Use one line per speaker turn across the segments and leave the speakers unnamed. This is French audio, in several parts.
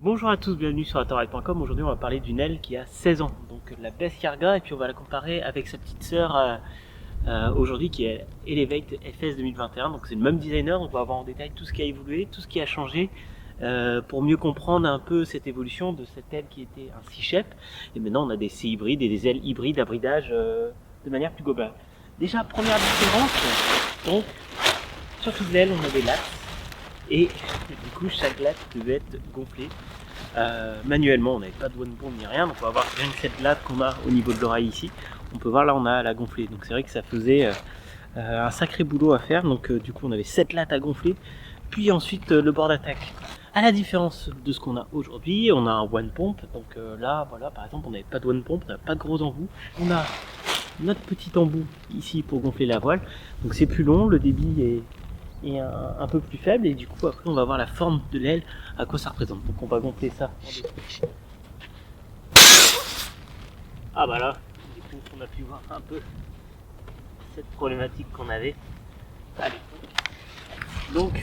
Bonjour à tous, bienvenue sur atorail.com. Aujourd'hui on va parler d'une aile qui a 16 ans, donc la Beskar, et puis on va la comparer avec sa petite sœur aujourd'hui qui est Elevate FS 2021. Donc c'est le même designer, donc on va voir en détail tout ce qui a évolué, tout ce qui a changé pour mieux comprendre un peu cette évolution de cette aile qui était un Sea Shepherd. Et maintenant on a des C hybrides et des ailes hybrides à bridage de manière plus globale. Déjà première différence, donc sur toute l'aile on a des lattes. Et du coup, chaque latte devait être gonflée manuellement. On n'avait pas de one bomb ni rien, donc on va voir rien que cette latte qu'on a au niveau de l'oreille ici. On peut voir là, on a la gonflée. Donc c'est vrai que ça faisait un sacré boulot à faire. Donc du coup, on avait 7 lattes à gonfler. Puis ensuite, le bord d'attaque. À la différence de ce qu'on a aujourd'hui, on a un one pompe. Donc là, voilà, par exemple, on n'avait pas de one pompe, on n'avait pas de gros embout. On a notre petit embout ici pour gonfler la voile. Donc c'est plus long, le débit est un peu plus faible, et du coup après on va voir la forme de l'aile, à quoi ça représente. Donc on va gonfler ça. Ah bah là, du coup on a pu voir un peu cette problématique qu'on avait. Allez. Donc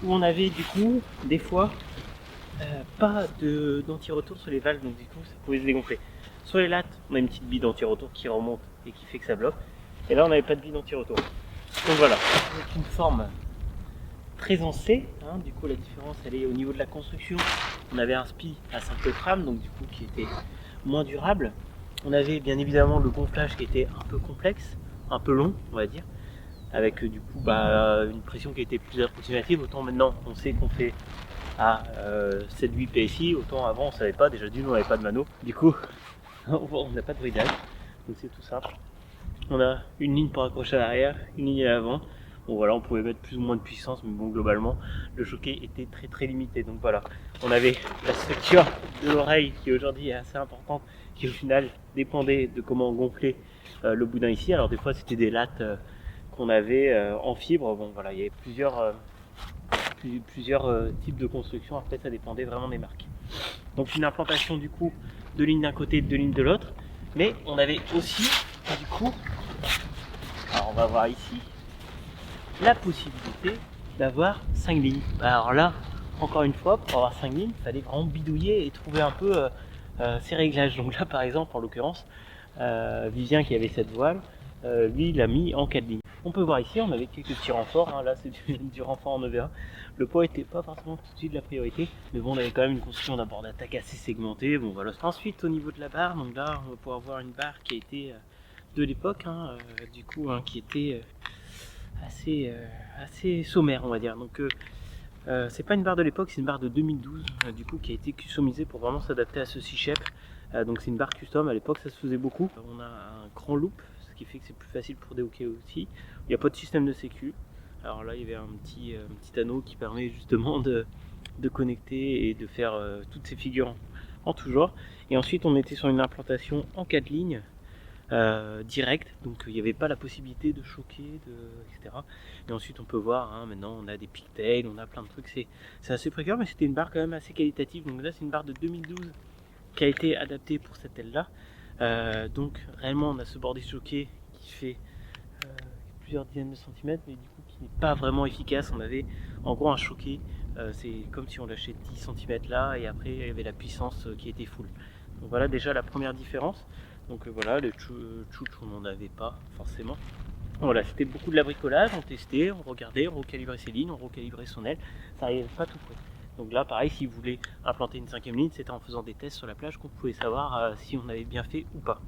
où on avait du coup des fois pas d'anti-retour sur les valves, donc du coup ça pouvait se dégonfler. Sur les lattes, on a une petite bille d'anti-retour qui remonte et qui fait que ça bloque. Et là on n'avait pas de bille d'anti-retour. Donc voilà, avec une forme très en C, hein, du coup la différence elle est au niveau de la construction. On avait un spi à simple trame, donc du coup qui était moins durable. On avait bien évidemment le gonflage qui était un peu complexe, un peu long on va dire, avec du coup une pression qui était plus approximative. Autant maintenant on sait qu'on fait à 7-8 PSI, autant avant on savait pas, déjà d'une on n'avait pas de mano, du coup on n'a pas de bridage, donc c'est tout simple. On a une ligne pour accrocher à l'arrière, une ligne à l'avant. Bon voilà, on pouvait mettre plus ou moins de puissance, mais bon globalement le choquet était très limité. Donc voilà, on avait la structure de l'oreille qui aujourd'hui est assez importante, qui au final dépendait de comment gonfler le boudin ici. Alors des fois c'était des lattes qu'on avait en fibre. Bon voilà, il y avait plusieurs types de construction. Après ça dépendait vraiment des marques. Donc une implantation du coup de lignes d'un côté et de lignes de l'autre. Mais on avait aussi du coup, alors on va voir ici, la possibilité d'avoir 5 lignes. Alors là, encore une fois, pour avoir 5 lignes, il fallait vraiment bidouiller et trouver un peu ces réglages. Donc là, par exemple, en l'occurrence, Vivien qui avait cette voile, lui, il l'a mis en 4 lignes. On peut voir ici, on avait quelques petits renforts. Hein. Là, c'est du renfort en EVA. Le poids n'était pas forcément tout de suite la priorité, mais bon, on avait quand même une construction d'un bord d'attaque assez segmenté. Bon, voilà. Ensuite, au niveau de la barre, donc là, on va pouvoir voir une barre qui a été de l'époque, hein, du coup, hein, qui était assez sommaire, on va dire. Donc, c'est pas une barre de l'époque, c'est une barre de 2012, du coup, qui a été customisée pour vraiment s'adapter à ce Sea Shepherd. Donc, c'est une barre custom. À l'époque, ça se faisait beaucoup. On a un grand loop, ce qui fait que c'est plus facile pour déhoquer aussi. Il n'y a pas de système de sécu. Alors là, il y avait un petit anneau qui permet justement de connecter et de faire toutes ces figures en tout genre. Et ensuite, on était sur une implantation en 4 lignes. Direct, donc il n'y avait pas la possibilité de choquer, etc. Et ensuite on peut voir, hein, maintenant on a des pigtails, on a plein de trucs, c'est assez précaire, mais c'était une barre quand même assez qualitative. Donc là c'est une barre de 2012 qui a été adaptée pour cette aile là. Donc réellement on a ce bordé choqué qui fait plusieurs dizaines de centimètres, mais du coup qui n'est pas vraiment efficace. On avait en gros un choqué, c'est comme si on lâchait 10 cm là, et après il y avait la puissance qui était full. Donc voilà déjà la première différence. Donc voilà, le tchouch on n'en avait pas forcément. Voilà, c'était beaucoup de la bricolage, on testait, on regardait, on recalibrait ses lignes, on recalibrait son aile, ça n'arrivait pas tout près. Donc là pareil, si vous voulez implanter une 5ème ligne, c'était en faisant des tests sur la plage qu'on pouvait savoir si on avait bien fait ou pas.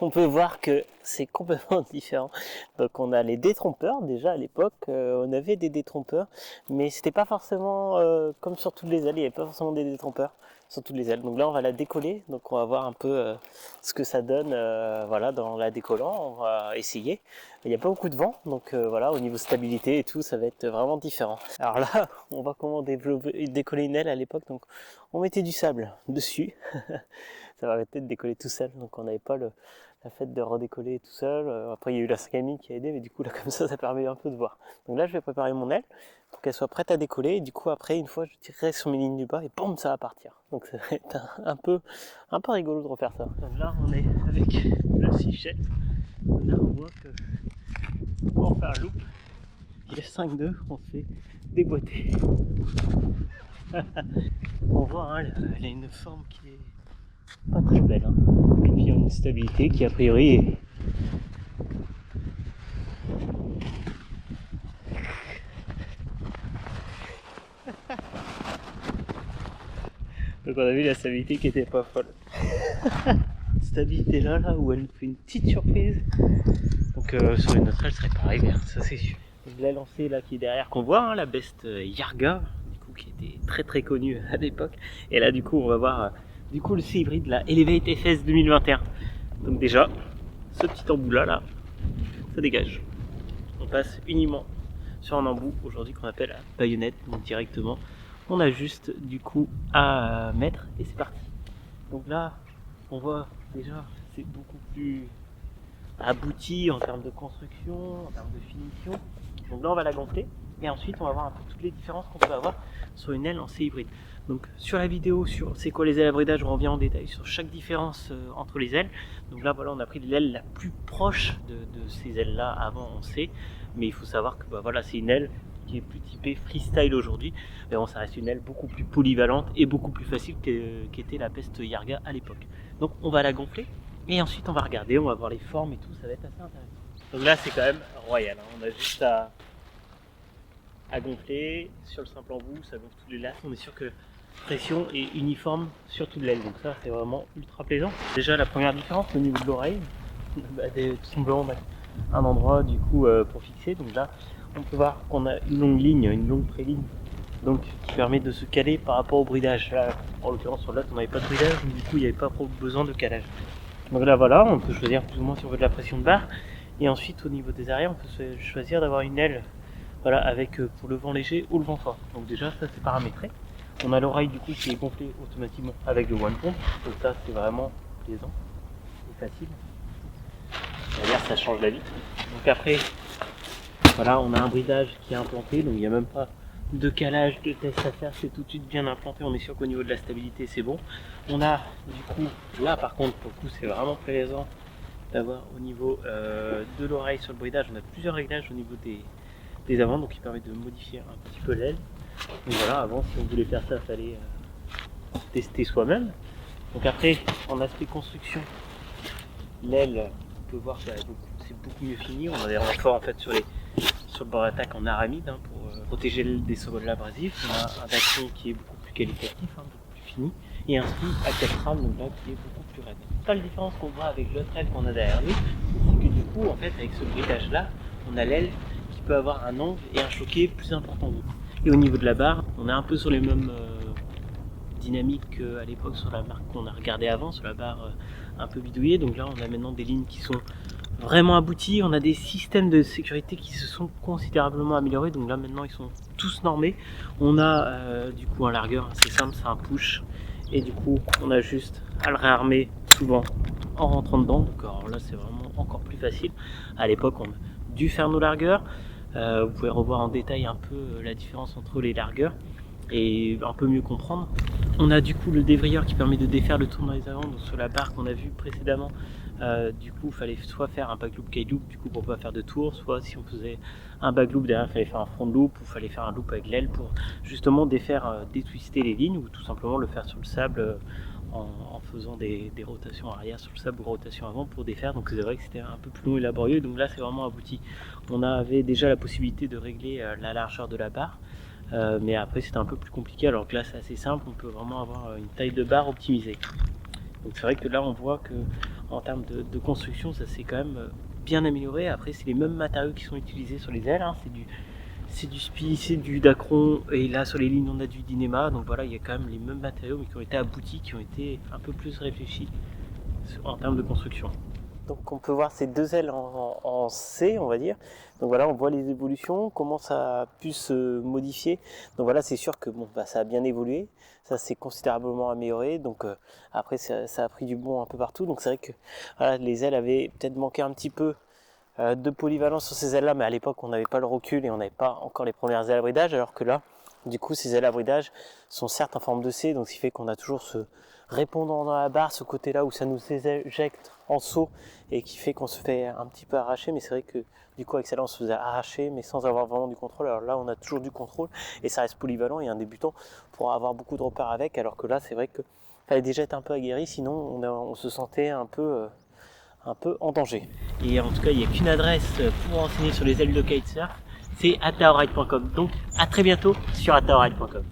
On peut voir que c'est complètement différent. Donc on a les détrompeurs, déjà à l'époque on avait des détrompeurs, mais c'était pas forcément comme sur toutes les ailes, il n'y avait pas forcément des détrompeurs sur toutes les ailes. Donc là on va la décoller, donc on va voir un peu ce que ça donne voilà, dans la décollant, on va essayer. Il n'y a pas beaucoup de vent, donc voilà, au niveau stabilité et tout, ça va être vraiment différent. Alors là, on voit comment décoller une aile à l'époque, donc on mettait du sable dessus. Ça va peut-être décoller tout seul, donc on n'avait pas la fait de redécoller tout seul. Après il y a eu la 5ème ligne qui a aidé, mais du coup là comme ça permet un peu de voir. Donc là je vais préparer mon aile pour qu'elle soit prête à décoller, et du coup après une fois je tirerai sur mes lignes du bas et boum, ça va partir. Donc ça va être un peu rigolo de refaire ça. Donc là on est avec le Sea Shepherd. Là on voit que pour faire un loop, il y a 5-2, on se fait déboîter. On voit, hein, elle a une forme qui est pas très belle. Hein. Et puis une stabilité qui a priori est... Donc on a vu la stabilité qui était pas folle. Stabilité là où elle nous fait une petite surprise. Donc sur une autre elle serait pas arrivée, hein, ça c'est sûr. Je l'ai lancé là qui est derrière qu'on voit, hein, la Best Yarga, du coup qui était très très connue à l'époque. Et là du coup on va voir du coup le C-Hybride, la Elevate FS 2021. Donc déjà, ce petit embout là, ça dégage. On passe uniquement sur un embout aujourd'hui qu'on appelle la baïonnette, donc directement. On a juste du coup à mettre et c'est parti. Donc là, on voit déjà c'est beaucoup plus abouti en termes de construction, en termes de finition. Donc là on va la gonfler et ensuite on va voir un peu toutes les différences qu'on peut avoir sur une aile en C-hybride. Donc sur la vidéo sur c'est quoi les ailes à bridage, on revient en détail sur chaque différence entre les ailes. Donc là voilà, on a pris l'aile la plus proche de ces ailes là avant en C, mais il faut savoir que voilà, c'est une aile qui est plus typée freestyle aujourd'hui, mais bon, ça reste une aile beaucoup plus polyvalente et beaucoup plus facile qu'était la Best Yarga à l'époque. Donc on va la gonfler et ensuite on va regarder, on va voir les formes et tout, ça va être assez intéressant. Donc là c'est quand même royal, hein. On a juste à gonfler sur le simple embout, ça gonfle tous les lacs, on est sûr que pression est uniforme sur toute l'aile, donc ça c'est vraiment ultra plaisant. Déjà la première différence au niveau de l'oreille, tout simplement on a un endroit du coup pour fixer, donc là on peut voir qu'on a une longue ligne, une longue pré-ligne, donc qui permet de se caler par rapport au bridage. Là en l'occurrence sur l'autre on n'avait pas de bridage, donc du coup il n'y avait pas besoin de calage. Donc là voilà, on peut choisir plus ou moins si on veut de la pression de barre, et ensuite au niveau des arrières on peut choisir d'avoir une aile voilà, avec pour le vent léger ou le vent fort. Donc déjà ça c'est paramétré. On a l'oreille du coup qui est gonflée automatiquement avec le one pump, donc ça c'est vraiment plaisant et facile. D'ailleurs ça change la vie. Donc après voilà, on a un bridage qui est implanté, donc il n'y a même pas de calage, de test à faire, c'est tout de suite bien implanté, on est sûr qu'au niveau de la stabilité c'est bon. On a du coup, là par contre pour le coup c'est vraiment plaisant d'avoir au niveau de l'oreille sur le bridage, on a plusieurs réglages au niveau des avant, donc qui permet de modifier un petit peu l'aile. Donc voilà, avant si on voulait faire ça, il fallait tester soi-même. Donc après, en aspect construction, l'aile, on peut voir que c'est beaucoup mieux fini. On a des renforts en fait sur le bord d'attaque en aramide hein, pour protéger l'aile des sols abrasifs. On a un d'action qui est beaucoup plus qualitatif, hein, beaucoup plus fini, et un ski à 4 rames, donc là qui est beaucoup plus raide. La différence qu'on voit avec l'autre aile qu'on a derrière lui, c'est que du coup, en fait, avec ce bridage là, on a l'aile qui peut avoir un angle et un choqué plus important. Et au niveau de la barre, on est un peu sur les mêmes dynamiques qu'à l'époque sur la marque qu'on a regardé avant, sur la barre un peu bidouillée. Donc là, on a maintenant des lignes qui sont vraiment abouties. On a des systèmes de sécurité qui se sont considérablement améliorés. Donc là, maintenant, ils sont tous normés. On a du coup un largueur, c'est simple, c'est un push. Et du coup, on a juste à le réarmer souvent en rentrant dedans. Donc alors là, c'est vraiment encore plus facile. À l'époque, on a dû faire nos largueurs. Vous pouvez revoir en détail un peu la différence entre les largueurs et un peu mieux comprendre. On a du coup le dévrilleur qui permet de défaire le tour dans les avant, donc sur la barre qu'on a vu précédemment. Du coup, il fallait soit faire un back loop kite loop du coup pour pas faire de tour, soit si on faisait un back loop derrière, il fallait faire un front loop ou il fallait faire un loop avec l'aile pour justement défaire, détwister les lignes ou tout simplement le faire sur le sable en faisant des rotations arrière sur le sable ou rotations avant pour défaire. Donc c'est vrai que c'était un peu plus long et laborieux, donc là c'est vraiment abouti. On avait déjà la possibilité de régler la largeur de la barre, mais après c'était un peu plus compliqué, alors que là c'est assez simple, on peut vraiment avoir une taille de barre optimisée. Donc c'est vrai que là on voit que en termes de construction ça s'est quand même bien amélioré. Après c'est les mêmes matériaux qui sont utilisés sur les ailes, hein. C'est du SPI, c'est du Dacron, et là sur les lignes on a du Dyneema, donc voilà, il y a quand même les mêmes matériaux mais qui ont été aboutis, qui ont été un peu plus réfléchis en termes de construction. Donc on peut voir ces deux ailes en C, on va dire. Donc voilà, on voit les évolutions, comment ça a pu se modifier. Donc voilà, c'est sûr que bon, ça a bien évolué, ça s'est considérablement amélioré. Donc après, ça a pris du bon un peu partout. Donc c'est vrai que voilà, les ailes avaient peut-être manqué un petit peu de polyvalence sur ces ailes-là, mais à l'époque, on n'avait pas le recul et on n'avait pas encore les premières ailes à bridage, alors que là, du coup, ces ailes à bridage sont certes en forme de C, donc ce qui fait qu'on a toujours ce répondant dans la barre, ce côté-là où ça nous éjecte en saut et qui fait qu'on se fait un petit peu arracher. Mais c'est vrai que du coup avec celle-là on se faisait arracher mais sans avoir vraiment du contrôle. Alors là on a toujours du contrôle et ça reste polyvalent, et un débutant pourra avoir beaucoup de repères avec, alors que là c'est vrai que fallait déjà être un peu aguerri, sinon on se sentait un peu en danger. Et en tout cas il n'y a qu'une adresse pour renseigner sur les ailes de kitesurf, c'est ataoride.com. Donc à très bientôt sur ataoride.com.